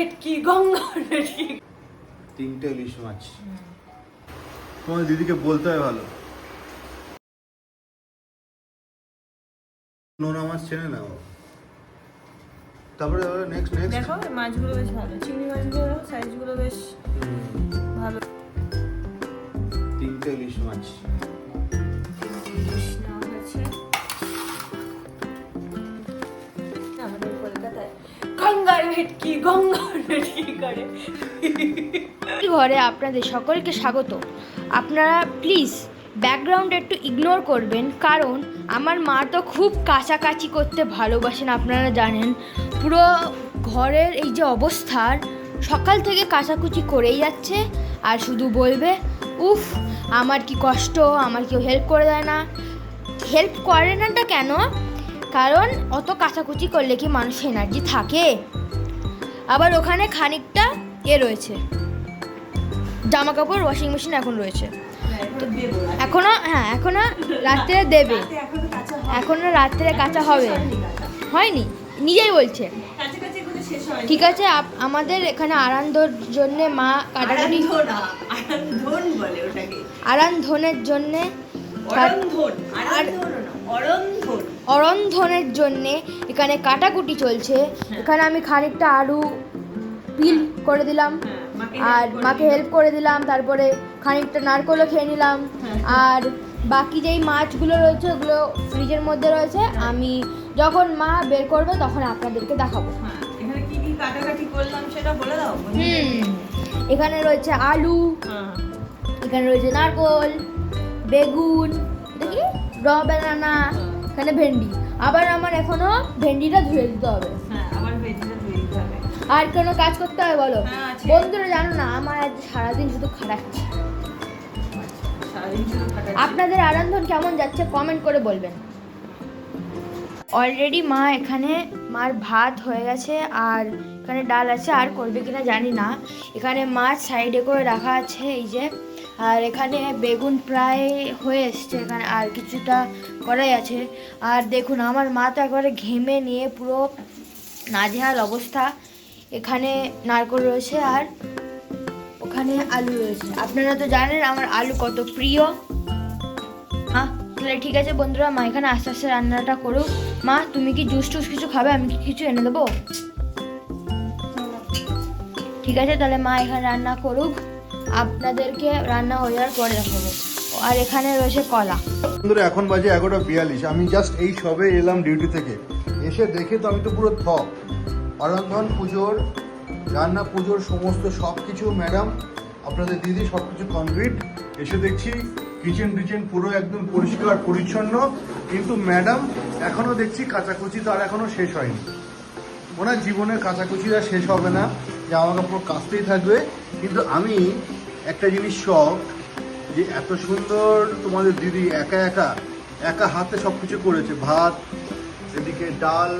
ভেটকি, গঙ্গার ভেটকি, 3টে ইলিশ মাছ। তোমার দিদিকে বলতে হয় ভালো। নোনা মাছ চেনে না ও। তারপরে নেক্সট দেখো এই মাছগুলো বেশ ভালো, চিংড়ি মাছগুলো সাইজগুলো বেশ ভালো। 3টে ইলিশ মাছ। ইলিশ নেওয়া হয়েছে। আমাদের কলকাতায় গঙ্গার ভেটকি, গঙ্গার ভেটকি করে। ঘরে আপনাদের সকলকে স্বাগত। আপনারা প্লিজ ব্যাকগ্রাউন্ড একটু ইগনোর করবেন, কারণ আমার মা তো খুব কাছাকাছি করতে ভালোবাসেন, আপনারা জানেন। পুরো ঘরের এই যে অবস্থার সকাল থেকে কাচাকুচি করেই যাচ্ছে, আর শুধু বলবে উফ আমার কি কষ্ট, আমার কেউ হেল্প করে দেয় না। হেল্প করে নাটা কেন? কারণ অত কাচাকুচি করলে কি মানুষের এনার্জি থাকে? আবার ওখানে খানিকটা রয়েছে, জামা কাপড় ওয়াশিং মেশিন এখন রয়েছে, এখনো রাত্রে দেবে, এখনো রাত্রে কাঁচা হবে, হয়নি, নিজেই বলছে। ঠিক আছে, আমাদের এখানে আরান্ধর জন্য মা কাটাকুটি, আরান্ধনের জন্যে, অরন্ধনের জন্যে এখানে কাটাকুটি চলছে। এখানে আমি খানিকটা আলু পিল করে দিলাম আর মাকে হেল্প করে দিলাম, তারপরে খানিকটা নারকেলও খেয়ে নিলাম। আর বাকি যেই মাছগুলো রয়েছে ওগুলো ফ্রিজের মধ্যে রয়েছে, আমি যখন মা বের করবে তখন আপনাদেরকে দেখাবো। এখানে কি কি কাটাকাটি করলাম সেটা বলে দাও। এখানে রয়েছে আলু, এখানে রয়েছে নারকেল, বেগুন, দেখি র বেদানা, এখানে ভেন্ডি। আবার আমার এখনো ভেন্ডিটা ধুয়ে দিতে হবে। আর কোনো কাজ করতে হবে বলো? বন্ধুরা জানো না, আমার আজ সারাদিন শুধু খাটাচ্ছি। আপনাদের আরান্ধন কেমন যাচ্ছে কমেন্ট করে বলবেন। অলরেডি মা এখানে, মার ভাত হয়ে গেছে আর এখানে ডাল আছে, আর করবে কিনা জানি না। এখানে মাছ সাইডে করে রাখা আছে এই যে, আর এখানে বেগুন প্রায় হয়ে এসছে, এখানে আর কিছুটা করাই আছে। আর দেখুন আমার মা তো একবারে ঘেমে নিয়ে পুরো নাজেহাল অবস্থা। এখানে নারকেল রয়েছে আর ওখানে আলু রয়েছে। আপনারা তো জানেন আমার আলু কত প্রিয়। হ্যাঁ তাহলে ঠিক আছে বন্ধুরা, মা এখানে আস্তে আস্তে রান্নাটা করুক। মা তুমি কি জুস টুস কিছু খাবে? আমি কি কিছু এনে দেবো? ঠিক আছে তাহলে মা এখানে রান্না করুক, আপনাদেরকে রান্না হয়ে যাওয়ার পরে দেখাবো। আর এখানে রয়েছে কলা। বন্ধুরা এখন বাজে 11:42। আমি জাস্ট এই সবে এলাম ডিউটি থেকে, এসে দেখে তো আমি তো পুরো থক। অরন্ধন পুজোর রান্না, পুজোর সমস্ত সব কিছু ম্যাডাম আপনাদের দিদি সব কিছু কমপ্লিট। এসে দেখছি কিচেন টিচেন পুরো একদম পরিষ্কার পরিচ্ছন্ন, কিন্তু ম্যাডাম এখনও দেখছি কাচাকুচি তার এখনও শেষ হয়নি। ওনার জীবনের কাচাকুচিটা শেষ হবে না, জামা কাপড় কাচতেই থাকবে। কিন্তু আমি একটা জিনিস শখ, যে এত সুন্দর তোমাদের দিদি একা হাতে সব কিছু করেছে। ভাত, এদিকে ডাল,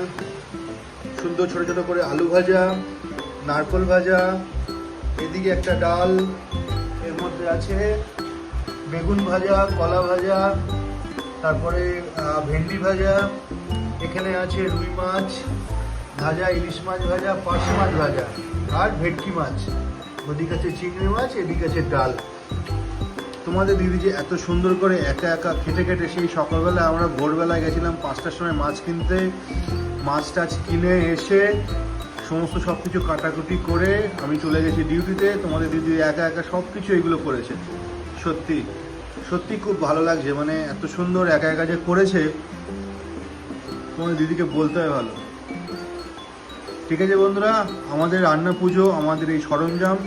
সুন্দর ছোটো ছোটো করে আলু ভাজা, নারকেল ভাজা, এদিকে একটা ডাল, এর মধ্যে আছে বেগুন ভাজা, কলা ভাজা, তারপরে ভেন্ডি ভাজা, এখানে আছে রুই মাছ ভাজা, ইলিশ মাছ ভাজা, পার্শে মাছ ভাজা আর ভেটকি মাছ, ওদিকে আছে চিংড়ি মাছ, এদিকে আছে ডাল। তোমাদের দিদি যে এত সুন্দর করে একা খেটে খেটে, সেই সকালবেলা আমরা ভোরবেলায় গেছিলাম 5টার সময় মাছ কিনতে, মাছ টাছ কিনে এসে সমস্ত সব কিছু কাটাকুটি করে আমি চলে গেছি ডিউটিতে। তোমাদের দিদি একা সব কিছু এগুলো করেছে। সত্যি সত্যি খুব ভালো লাগছে, মানে এত সুন্দর একা যে করেছে, তোমাদের দিদিকে বলতে হয় ভালো। ঠিক আছে বন্ধুরা, আমাদের রান্না পুজো, আমাদের এই সরঞ্জাম